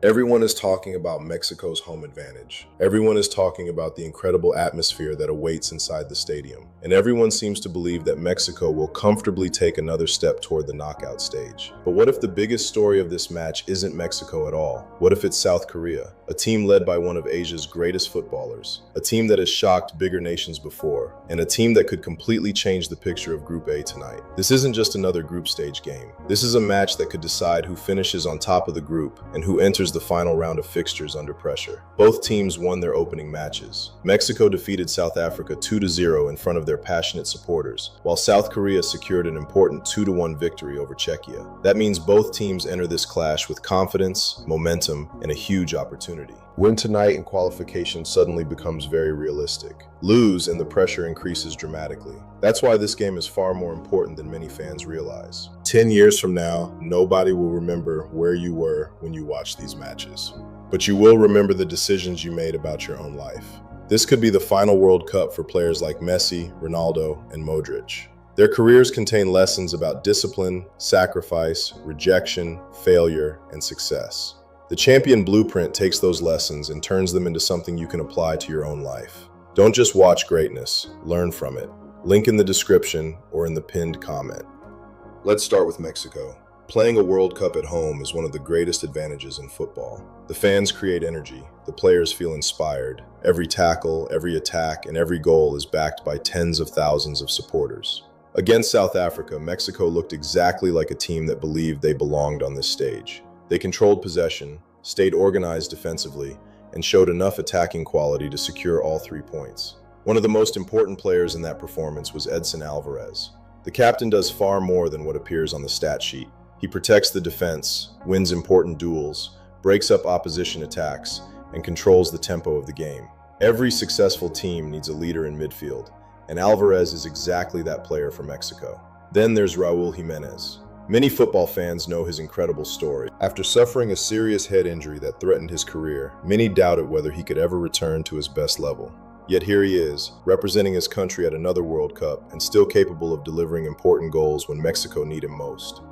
Everyone is talking about Mexico's home advantage. Everyone is talking about the incredible atmosphere that awaits inside the stadium. And everyone seems to believe that Mexico will comfortably take another step toward the knockout stage. But what if the biggest story of this match isn't Mexico at all? What if it's South Korea, a team led by one of Asia's greatest footballers, a team that has shocked bigger nations before, and a team that could completely change the picture of Group A tonight? This isn't just another group stage game. This is a match that could decide who finishes on top of the group and who enters the final round of fixtures under pressure. Both teams won their opening matches. Mexico defeated South Africa 2-0 in front of their passionate supporters, while South Korea secured an important 2-1 victory over Czechia. That means both teams enter this clash with confidence, momentum, and a huge opportunity. Win tonight and qualification suddenly becomes very realistic. Lose and the pressure increases dramatically. That's why this game is far more important than many fans realize. 10 years from now, nobody will remember where you were when you watched these matches. But you will remember the decisions you made about your own life. This could be the final World Cup for players like Messi, Ronaldo, and Modric. Their careers contain lessons about discipline, sacrifice, rejection, failure, and success. The champion blueprint takes those lessons and turns them into something you can apply to your own life. Don't just watch greatness, learn from it. Link in the description or in the pinned comment. Let's start with Mexico. Playing a World Cup at home is one of the greatest advantages in football. The fans create energy, the players feel inspired. Every tackle, every attack, and every goal is backed by tens of thousands of supporters. Against South Africa, Mexico looked exactly like a team that believed they belonged on this stage. They controlled possession, stayed organized defensively, and showed enough attacking quality to secure all 3 points. One of the most important players in that performance was Edson Álvarez. The captain does far more than what appears on the stat sheet. He protects the defense, wins important duels, breaks up opposition attacks, and controls the tempo of the game. Every successful team needs a leader in midfield, and Álvarez is exactly that player for Mexico. Then there's Raúl Jiménez. Many football fans know his incredible story. After suffering a serious head injury that threatened his career, many doubted whether he could ever return to his best level. Yet here he is, representing his country at another World Cup and still capable of delivering important goals when Mexico need him most.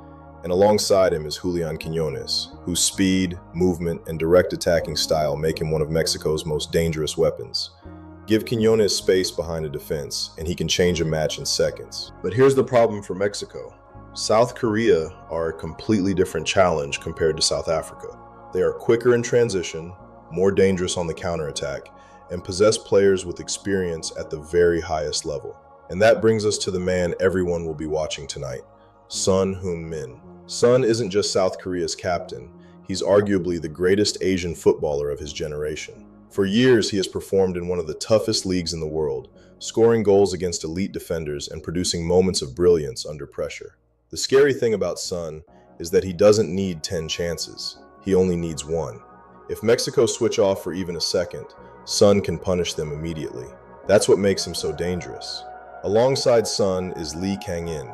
And alongside him is Julián Quiñones, whose speed, movement, and direct attacking style make him one of Mexico's most dangerous weapons. Give Quiñones space behind a defense, and he can change a match in seconds. But here's the problem for Mexico. South Korea are a completely different challenge compared to South Africa. They are quicker in transition, more dangerous on the counterattack, and possess players with experience at the very highest level. And that brings us to the man everyone will be watching tonight, Heung-min. Son isn't just South Korea's captain, he's arguably the greatest Asian footballer of his generation. For years, he has performed in one of the toughest leagues in the world, scoring goals against elite defenders and producing moments of brilliance under pressure. The scary thing about Son is that he doesn't need 10 chances, he only needs one. If Mexico switch off for even a second, Son can punish them immediately. That's what makes him so dangerous. Alongside Son is Kang-in,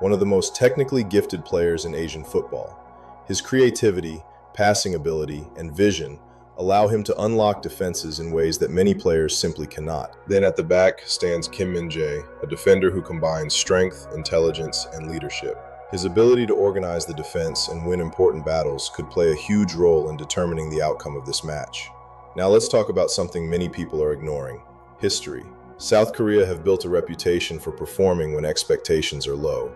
one of the most technically gifted players in Asian football. His creativity, passing ability, and vision allow him to unlock defenses in ways that many players simply cannot. Then at the back stands Min-jae, a defender who combines strength, intelligence, and leadership. His ability to organize the defense and win important battles could play a huge role in determining the outcome of this match. Now let's talk about something many people are ignoring: history. South Korea have built a reputation for performing when expectations are low.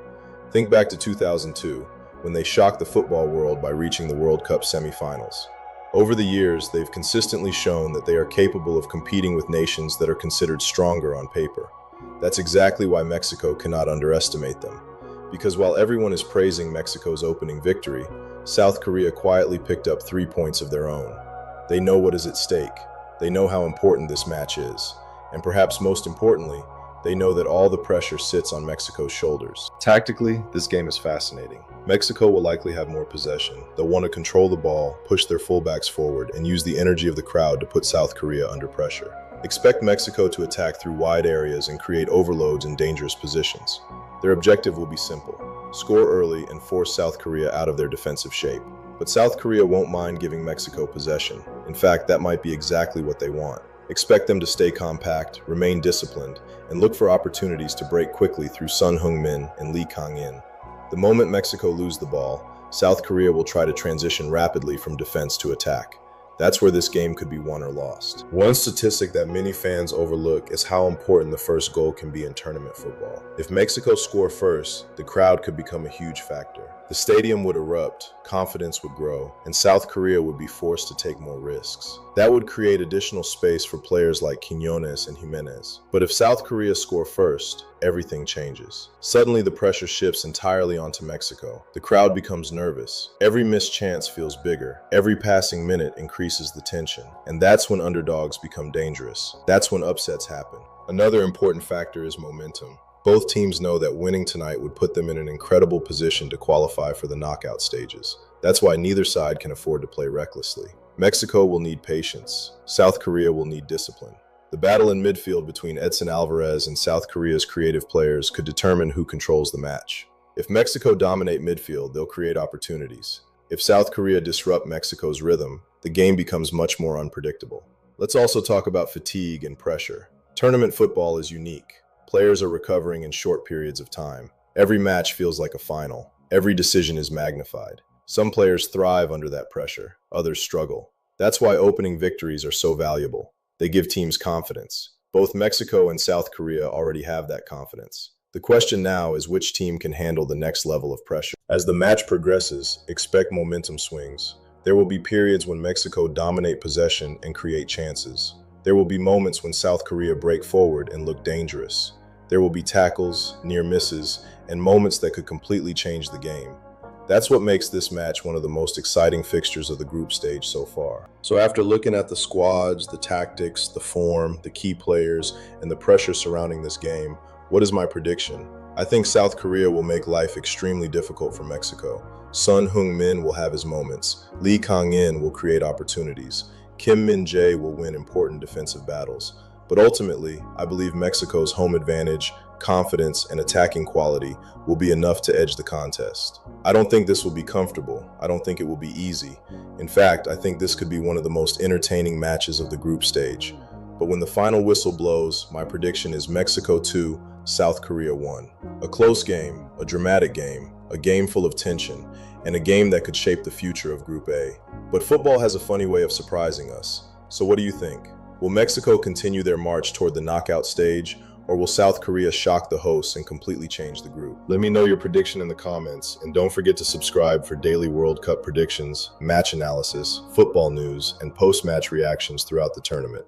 Think back to 2002, when they shocked the football world by reaching the World Cup semifinals. Over the years, they've consistently shown that they are capable of competing with nations that are considered stronger on paper. That's exactly why Mexico cannot underestimate them. Because while everyone is praising Mexico's opening victory, South Korea quietly picked up 3 points of their own. They know what is at stake. They know how important this match is. And perhaps most importantly, they know that all the pressure sits on Mexico's shoulders. Tactically, this game is fascinating. Mexico will likely have more possession. They'll want to control the ball, push their fullbacks forward, and use the energy of the crowd to put South Korea under pressure. Expect Mexico to attack through wide areas and create overloads in dangerous positions. Their objective will be simple: score early and force South Korea out of their defensive shape. But South Korea won't mind giving Mexico possession. In fact, that might be exactly what they want. Expect them to stay compact, remain disciplined, and look for opportunities to break quickly through Heung-min and Kang-in. The moment Mexico lose the ball, South Korea will try to transition rapidly from defense to attack. That's where this game could be won or lost. One statistic that many fans overlook is how important the first goal can be in tournament football. If Mexico score first, the crowd could become a huge factor. The stadium would erupt, confidence would grow, and South Korea would be forced to take more risks. That would create additional space for players like Quiñones and Jiménez. But if South Korea score first, everything changes. Suddenly the pressure shifts entirely onto Mexico. The crowd becomes nervous. Every missed chance feels bigger. Every passing minute increases the tension. And that's when underdogs become dangerous. That's when upsets happen. Another important factor is momentum. Both teams know that winning tonight would put them in an incredible position to qualify for the knockout stages. That's why neither side can afford to play recklessly. Mexico will need patience. South Korea will need discipline. The battle in midfield between Edson Álvarez and South Korea's creative players could determine who controls the match. If Mexico dominate midfield, they'll create opportunities. If South Korea disrupt Mexico's rhythm, the game becomes much more unpredictable. Let's also talk about fatigue and pressure. Tournament football is unique. Players are recovering in short periods of time. Every match feels like a final. Every decision is magnified. Some players thrive under that pressure, others struggle. That's why opening victories are so valuable. They give teams confidence. Both Mexico and South Korea already have that confidence. The question now is which team can handle the next level of pressure. As the match progresses, expect momentum swings. There will be periods when Mexico dominate possession and create chances. There will be moments when South Korea break forward and look dangerous. There will be tackles, near misses, and moments that could completely change the game. That's what makes this match one of the most exciting fixtures of the group stage so far. So after looking at the squads, the tactics, the form, the key players, and the pressure surrounding this game, what is my prediction? I think South Korea will make life extremely difficult for Mexico. Heung-min will have his moments. Kang-in will create opportunities. Min-jae will win important defensive battles. But ultimately, I believe Mexico's home advantage, confidence, and attacking quality will be enough to edge the contest. I don't think this will be comfortable. I don't think it will be easy. In fact, I think this could be one of the most entertaining matches of the group stage. But when the final whistle blows, my prediction is Mexico 2, South Korea 1. A close game, a dramatic game, a game full of tension, and a game that could shape the future of Group A. But football has a funny way of surprising us. So what do you think? Will Mexico continue their march toward the knockout stage, or will South Korea shock the hosts and completely change the group? Let me know your prediction in the comments, and don't forget to subscribe for daily World Cup predictions, match analysis, football news, and post-match reactions throughout the tournament.